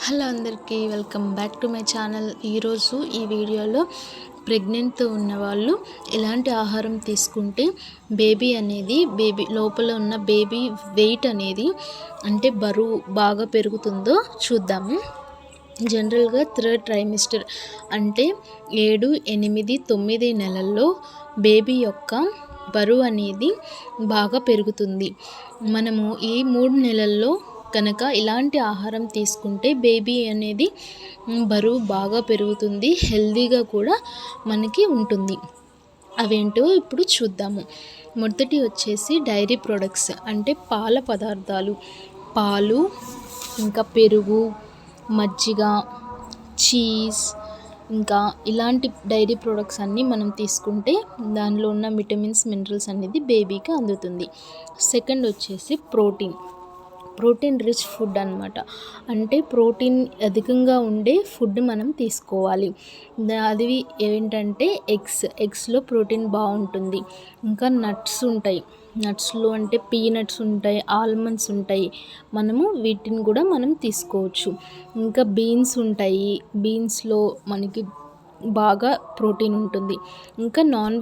Hello అందరికీ welcome back to my channel. ఈరోజు ఈ వీడియోలో ప్రెగ్నెంట్తో ఉన్న వాళ్ళు ఎలాంటి ఆహారం తీసుకుంటే బేబీ లోపల ఉన్న బేబీ వెయిట్ అనేది అంటే బరువు బాగా పెరుగుతుందో చూద్దాము. జనరల్గా థర్డ్ ట్రైమిస్టర్ అంటే 7, 8, 9 నెలల్లో బేబీ యొక్క బరువు అనేది బాగా పెరుగుతుంది. మనము ఈ 3 నెలల్లో కనుక ఇలాంటి ఆహారం తీసుకుంటే బేబీ అనేది బరువు బాగా పెరుగుతుంది, హెల్తీగా కూడా మనకి ఉంటుంది. అవేంటో ఇప్పుడు చూద్దాము. మొదటి వచ్చేసి డైరీ ప్రొడక్ట్స్ అంటే పాల పదార్థాలు, పాలు, ఇంకా పెరుగు, మజ్జిగ, చీజ్, ఇంకా ఇలాంటి డైరీ ప్రొడక్ట్స్ అన్నీ మనం తీసుకుంటే దానిలో ఉన్న విటమిన్స్, మినరల్స్ అనేది బేబీకి అందుతుంది. సెకండ్ వచ్చేసి ప్రోటీన్ రిచ్ ఫుడ్ అన్నమాట. అంటే ప్రోటీన్ అధికంగా ఉండే ఫుడ్ మనం తీసుకోవాలి. అది ఏంటంటే ఎగ్స్లో ప్రోటీన్ బాగుంటుంది. ఇంకా నట్స్ ఉంటాయి, నట్స్లో అంటే పీనట్స్ ఉంటాయి, ఆల్మండ్స్ ఉంటాయి, మనము వీటిని కూడా మనం తీసుకోవచ్చు. ఇంకా బీన్స్ ఉంటాయి, బీన్స్లో మనకి బాగా ప్రోటీన్ ఉంటుంది. ఇంకా నాన్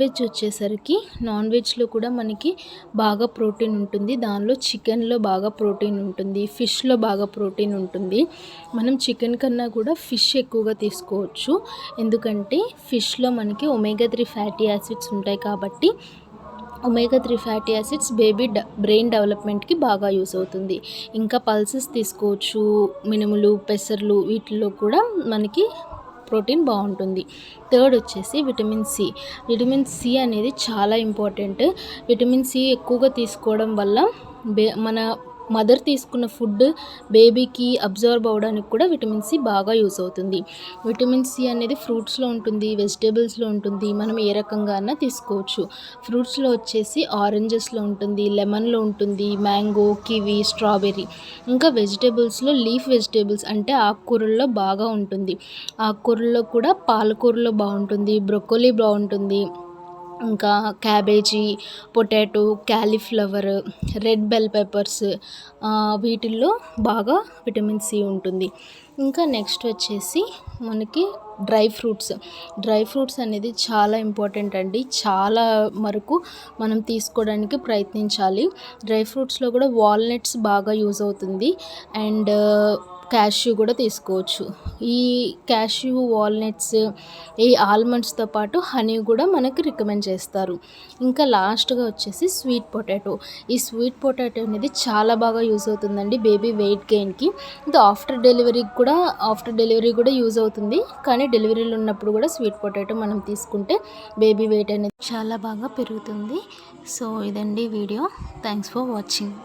వెజ్లో కూడా మనకి బాగా ప్రోటీన్ ఉంటుంది. దానిలో చికెన్లో బాగా ప్రోటీన్ ఉంటుంది, ఫిష్లో బాగా ప్రోటీన్ ఉంటుంది. మనం చికెన్ కన్నా కూడా ఫిష్ ఎక్కువగా తీసుకోవచ్చు. ఎందుకంటే ఫిష్లో మనకి ఒమేగా 3 ఫ్యాటీ యాసిడ్స్ ఉంటాయి కాబట్టి omega 3 fatty acids baby brain డెవలప్మెంట్కి బాగా యూస్ అవుతుంది. ఇంకా పల్సెస్ తీసుకోవచ్చు, మినుములు, పెసర్లు, వీటిల్లో కూడా మనకి ప్రోటీన్ బాగుంటుంది. థర్డ్ వచ్చేసి విటమిన్ సి అనేది చాలా ఇంపార్టెంట్. విటమిన్ సి ఎక్కువగా తీసుకోవడం వల్ల మన మదర్ తీసుకున్న ఫుడ్ బేబీకి అబ్జర్వ్ అవ్వడానికి కూడా విటమిన్ సి బాగా యూస్ అవుతుంది. విటమిన్ సి అనేది ఫ్రూట్స్లో ఉంటుంది, వెజిటేబుల్స్లో ఉంటుంది. మనం ఏ రకంగా అన్నా తీసుకోవచ్చు. ఫ్రూట్స్లో వచ్చేసి ఆరెంజెస్లో ఉంటుంది, లెమన్లో ఉంటుంది, మ్యాంగో, కివి, స్ట్రాబెర్రీ. ఇంకా వెజిటేబుల్స్లో లీఫ్ వెజిటేబుల్స్ అంటే ఆకుకూరల్లో బాగా ఉంటుంది. ఆకుకూరల్లో కూడా పాలకూరలో బాగుంటుంది, బ్రొకోలీ బాగుంటుంది, ఇంకా cabbage, potato, cauliflower, red bell peppers, వీటిల్లో బాగా విటమిన్ సి ఉంటుంది. ఇంకా నెక్స్ట్ వచ్చేసి మనకి డ్రై ఫ్రూట్స్ అనేది చాలా ఇంపార్టెంట్ అండి. చాలా వరకు మనం తీసుకోవడానికి ప్రయత్నించాలి. డ్రై ఫ్రూట్స్లో కూడా వాల్నట్స్ బాగా యూజ్ అవుతుంది. అండ్ క్యాష్యూ కూడా తీసుకోవచ్చు. ఈ క్యాష్యూ, వాల్నట్స్, ఈ ఆల్మండ్స్తో పాటు హనీ కూడా మనకి రికమెండ్ చేస్తారు. ఇంకా లాస్ట్గా వచ్చేసి ఈ స్వీట్ పొటాటో అనేది చాలా బాగా యూజ్ అవుతుందండి బేబీ వెయిట్ గెయిన్కి. ఇంకా ఆఫ్టర్ డెలివరీ కూడా యూజ్ అవుతుంది. కానీ డెలివరీలో ఉన్నప్పుడు కూడా స్వీట్ పొటాటో మనం తీసుకుంటే బేబీ వెయిట్ అనేది చాలా బాగా పెరుగుతుంది. సో ఇదండి వీడియో. Thanks for watching.